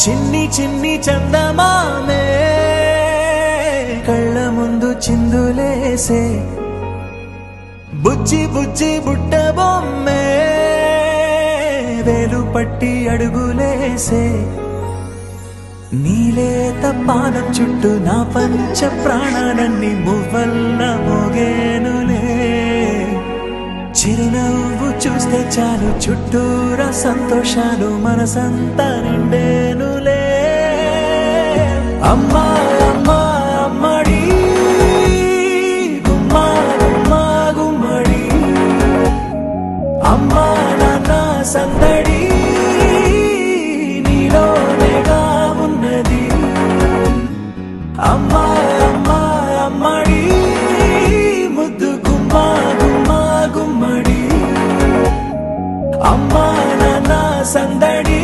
చిన్ని చిన్ని చందమామే కళ్ళ ముందు చిందులేసే బుజ్జి బుజ్జి బుట్ట బొమ్మే వేలు పట్టి అడుగులేసే నీలేత పానం చుట్టూ నా పంచ ప్రాణాలన్నీ మువ్వల్ల మోగేనులే చిరునవ్వు చూస్తే చాలు చుట్టూరా సంతోషాలు మనసంతా నిండేనులే అమ్మా అమ్మా అమ్మడి గుమ్మా గుమ్మా గుమ్మడి అమ్మా నాన్న సందడి నీలోనేగా ఉన్నది అమ్మా అమ్మా అమ్మడి ముద్దు గుమ్మా గుమ్మా గుమ్మడి అమ్మా నాన్న సందడి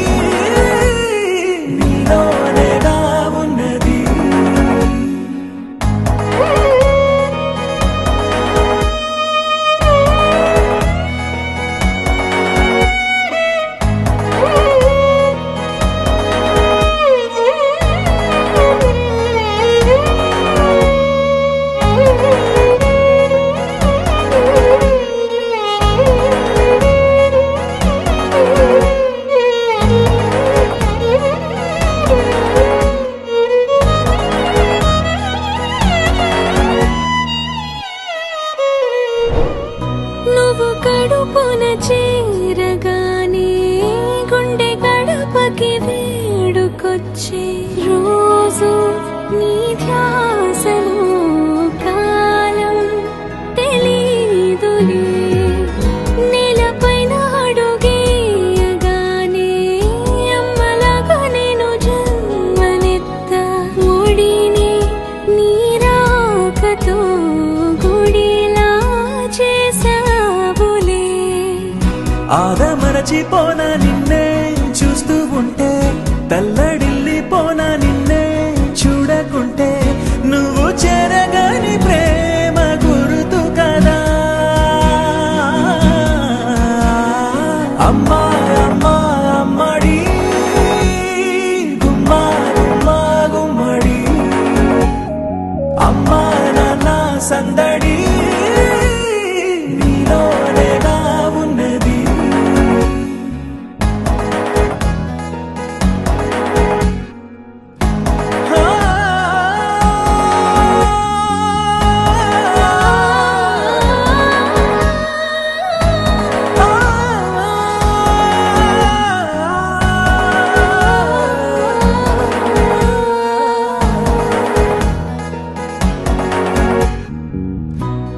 నీలోనేగా ఉన్నది నువ్వు కడుపున చేరగానే గుండె గడపకి వేడుకొచ్చే రోజు నీ ధ్యాసలో కాలం తెలీదులే నేలపైన అడుగేయగానే అమ్మలాగా నేను జన్మనెత్త ఒడిని నీ రాకతో గుడిలా చేసావులే ఆదమరచిపోనా నిన్నే చూస్తూ ఉంటే తల్లడిల్లిపోనా నిన్నే చూడకుంటే నువ్వు చెరగని ప్రేమ గుర్తు కదా అమ్మా అమ్మా అమ్మడి గుమ్మా గుమ్మా గుమ్మడి అమ్మా నాన్న సందడి నీలోనేగా ఉన్నది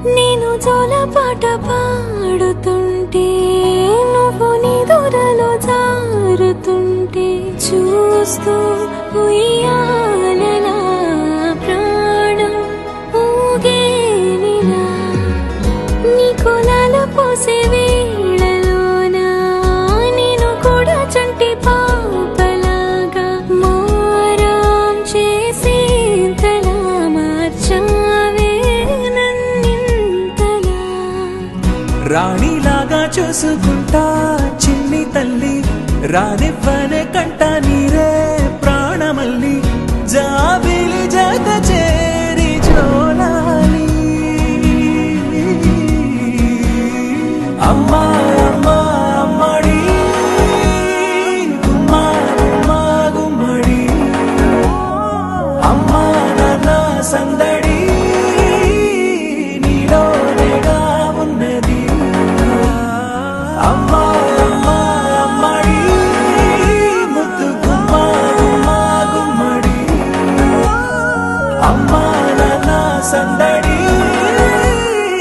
నేను జోలపాట పాడుతుంటే నువ్వు నిదురలో జారుతుంటే చూస్తూ ఉయ్యాలలా ప్రాణం ఊగేనిలా నీ కులాల పోసే వేళలోన నేను కూడా చంటి పాపలాగా మారాం చేసేంతలా మార్చావే నన్నింతలా రాణిలాగా చూసుకుంటా చిన్ని తల్లి రానివ్వనే కంట నీరే ప్రాణమల్లి జాబిలి జత చేరి జోలాలి అమ్మా అమ్మా అమ్మడి గుమ్మా గుమ్మా గుమ్మడి అమ్మా నాన్న సంద